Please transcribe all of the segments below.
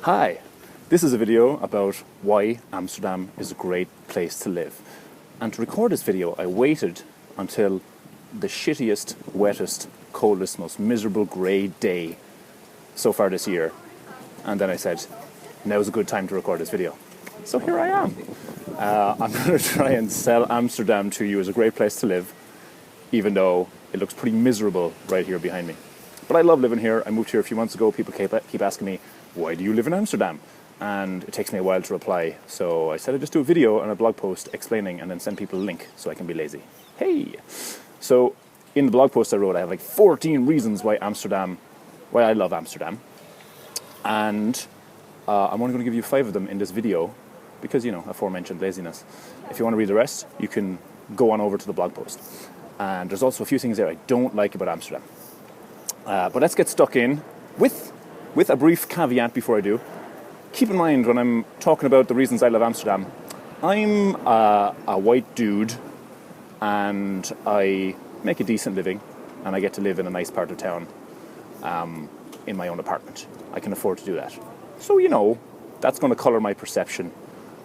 Hi, this is a video about why Amsterdam is a great place to live. And to record this video, I waited until the shittiest, wettest, coldest, most miserable grey day so far this year. And then I said, now's a good time to record this video. So here I am. I'm going to try and sell Amsterdam to you as a great place to live, even though it looks pretty miserable right here behind me. But I love living here. I moved here a few months ago. People keep asking me, why do you live in Amsterdam? And it takes me a while to reply. So I said I'd just do a video and a blog post explaining and then send people a link so I can be lazy. Hey! So in the blog post I wrote, I have like 14 reasons why I love Amsterdam. And I'm only going to give you 5 of them in this video because, aforementioned laziness. If you want to read the rest, you can go on over to the blog post. And there's also a few things there I don't like about Amsterdam. But let's get stuck in with a brief caveat before I do. Keep in mind when I'm talking about the reasons I love Amsterdam, I'm a white dude and I make a decent living and I get to live in a nice part of town in my own apartment. I can afford to do that. So, that's going to colour my perception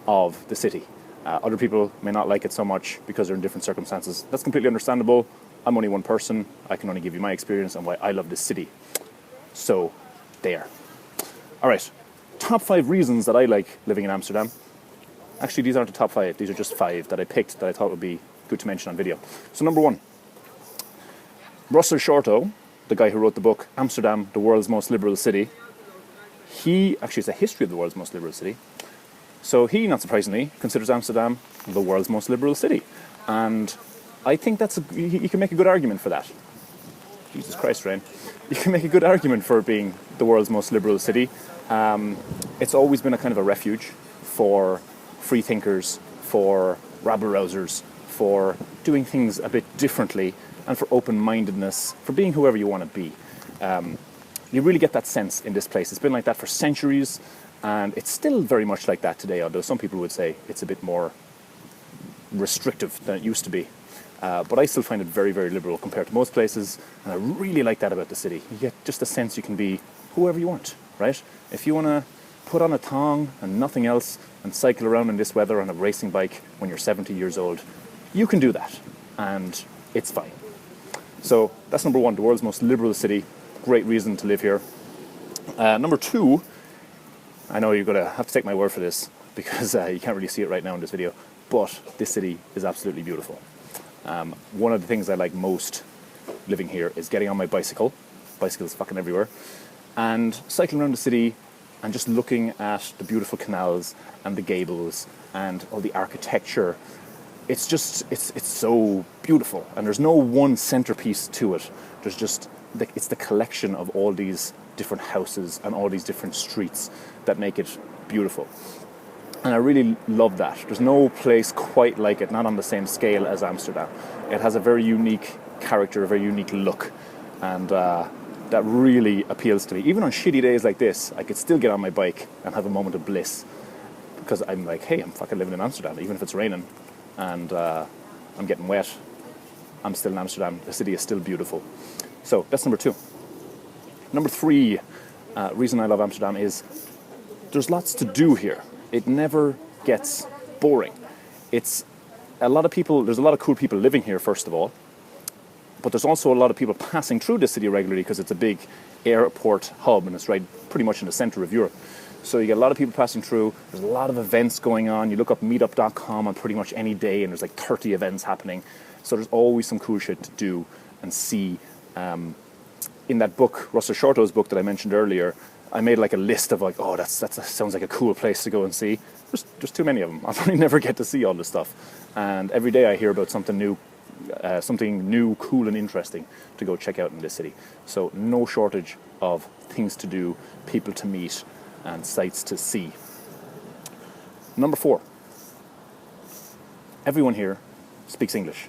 of the city. Other people may not like it so much because they're in different circumstances. That's completely understandable. I'm only one person. I can only give you my experience and why I love this city. So, there. All right. Top 5 reasons that I like living in Amsterdam. Actually, these aren't the top 5. These are just 5 that I picked that I thought would be good to mention on video. So, number 1. Russell Shorto, the guy who wrote the book Amsterdam, the World's Most Liberal City. It's a history of the world's most liberal city. So he, not surprisingly, considers Amsterdam the world's most liberal city. And I think you can make a good argument for that. Jesus Christ, Rain. You can make a good argument for it being the world's most liberal city. It's always been a kind of a refuge for free thinkers, for rabble-rousers, for doing things a bit differently, and for open-mindedness, for being whoever you want to be. You really get that sense in this place. It's been like that for centuries, and it's still very much like that today, although some people would say it's a bit more restrictive than it used to be. But I still find it very, very liberal compared to most places, and I really like that about the city. You get just a sense you can be whoever you want, right? If you want to put on a thong and nothing else and cycle around in this weather on a racing bike when you're 70 years old, you can do that, and it's fine. So that's number 1, the world's most liberal city. Great reason to live here. Number 2, I know you're going to have to take my word for this because you can't really see it right now in this video, but this city is absolutely beautiful. One of the things I like most living here is getting on my bicycle. Bicycles fucking everywhere. And cycling around the city and just looking at the beautiful canals and the gables and all the architecture. It's so beautiful. And there's no one centerpiece to it. There's just, it's the collection of all these different houses and all these different streets that make it beautiful. And I really love that. There's no place quite like it, not on the same scale as Amsterdam. It has a very unique character, a very unique look, and that really appeals to me. Even on shitty days like this, I could still get on my bike and have a moment of bliss because I'm like, hey, I'm fucking living in Amsterdam, even if it's raining and I'm getting wet. I'm still in Amsterdam. The city is still beautiful. So that's number 2. Number 3 reason I love Amsterdam is there's lots to do here. It never gets boring. There's a lot of cool people living here, first of all, but there's also a lot of people passing through the city regularly because it's a big airport hub and it's right pretty much in the center of Europe. So you get a lot of people passing through. There's a lot of events going on. You look up meetup.com on pretty much any day and there's like 30 events happening. So there's always some cool shit to do and see. In that book, Russell Shorto's book that I mentioned earlier, I made like a list of like, oh, that sounds like a cool place to go and see. There's too many of them. I'll probably never get to see all this stuff. And every day I hear about something new, cool and interesting to go check out in this city. So no shortage of things to do, people to meet, and sights to see. Number 4. Everyone here speaks English.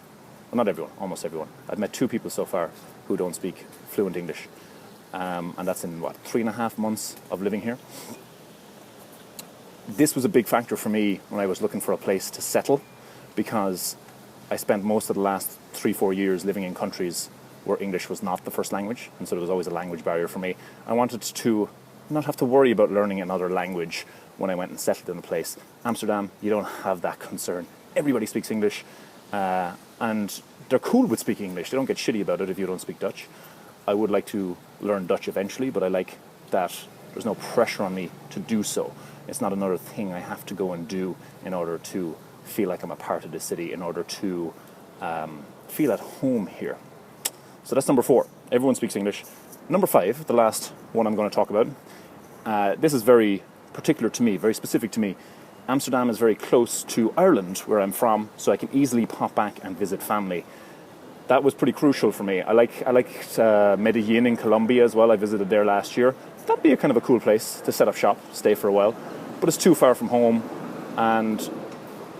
Well, not everyone, almost everyone. I've met 2 people so far who don't speak fluent English. And that's in, 3.5 months of living here. This was a big factor for me when I was looking for a place to settle because I spent most of the last 3-4 years living in countries where English was not the first language, and so there was always a language barrier for me. I wanted to not have to worry about learning another language when I went and settled in a place. Amsterdam, you don't have that concern. Everybody speaks English, and they're cool with speaking English. They don't get shitty about it if you don't speak Dutch. I would like to learn Dutch eventually, but I like that there's no pressure on me to do so. It's not another thing I have to go and do in order to feel like I'm a part of the city, in order to feel at home here. So that's number 4. Everyone speaks English. Number 5, the last one I'm going to talk about. This is very particular to me, very specific to me. Amsterdam is very close to Ireland, where I'm from, so I can easily pop back and visit family. That was pretty crucial for me. I liked Medellin in Colombia as well. I visited there last year. That'd be a kind of a cool place to set up shop, stay for a while. But it's too far from home, and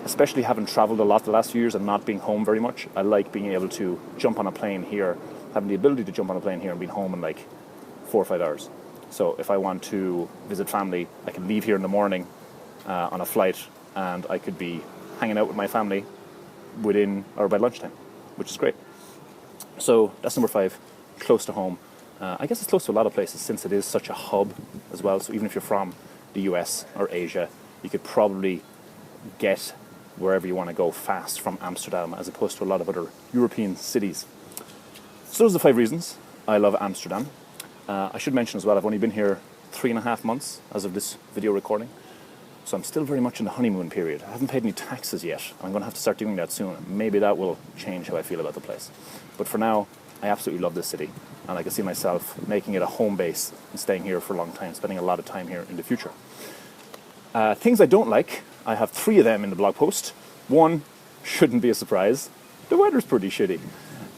especially having travelled a lot the last few years and not being home very much, I like being able to jump on a plane here, having the ability to jump on a plane here and being home in like 4 or 5 hours. So if I want to visit family, I can leave here in the morning on a flight, and I could be hanging out with my family by lunchtime, which is great. So that's number 5, close to home. I guess it's close to a lot of places since it is such a hub as well. So even if you're from the US or Asia, you could probably get wherever you want to go fast from Amsterdam, as opposed to a lot of other European cities. So those are the 5 reasons I love Amsterdam. I should mention as well, I've only been here 3.5 months as of this video recording. So I'm still very much in the honeymoon period. I haven't paid any taxes yet. I'm going to have to start doing that soon. Maybe that will change how I feel about the place. But for now, I absolutely love this city, and I can see myself making it a home base and staying here for a long time, spending a lot of time here in the future. Things I don't like, I have 3 of them in the blog post. 1 shouldn't be a surprise. The weather's pretty shitty.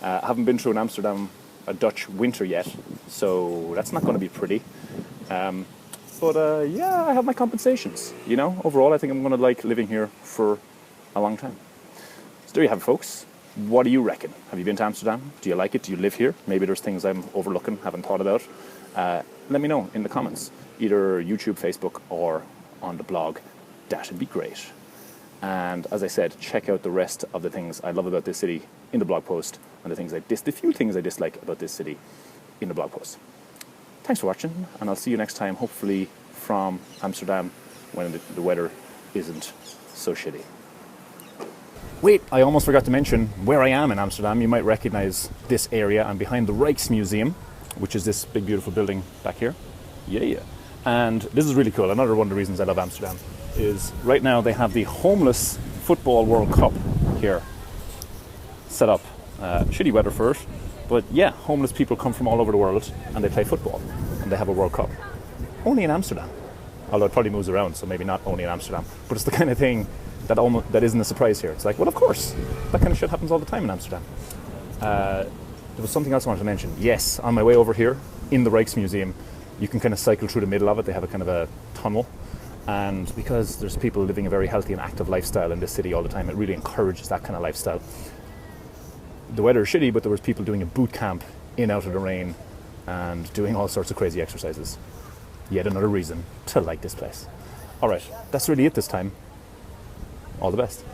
I haven't been through in Amsterdam a Dutch winter yet, so that's not going to be pretty. But I have my compensations. Overall, I think I'm going to like living here for a long time. So there you have it, folks. What do you reckon? Have you been to Amsterdam? Do you like it? Do you live here? Maybe there's things I'm overlooking, haven't thought about. Let me know in the comments, either YouTube, Facebook, or on the blog. That'd be great. And as I said, check out the rest of the things I love about this city in the blog post, and the few things I dislike about this city in the blog post. Thanks for watching, and I'll see you next time, hopefully from Amsterdam, when the weather isn't so shitty. Wait, I almost forgot to mention where I am in Amsterdam. You might recognize this area. I'm behind the Rijksmuseum, which is this big, beautiful building back here. Yeah. And this is really cool. Another one of the reasons I love Amsterdam is right now they have the Homeless Football World Cup here set up. Shitty weather for it, but yeah, homeless people come from all over the world and they play football, and they have a World Cup. Only in Amsterdam. Although it probably moves around, so maybe not only in Amsterdam. But it's the kind of thing that isn't a surprise here. It's like, well, of course, that kind of shit happens all the time in Amsterdam. There was something else I wanted to mention. Yes, on my way over here, in the Rijksmuseum, you can kind of cycle through the middle of it. They have a kind of a tunnel. And because there's people living a very healthy and active lifestyle in this city all the time, it really encourages that kind of lifestyle. The weather is shitty, but there was people doing a boot camp out of the rain and doing all sorts of crazy exercises. Yet another reason to like this place. All right, that's really it this time. All the best.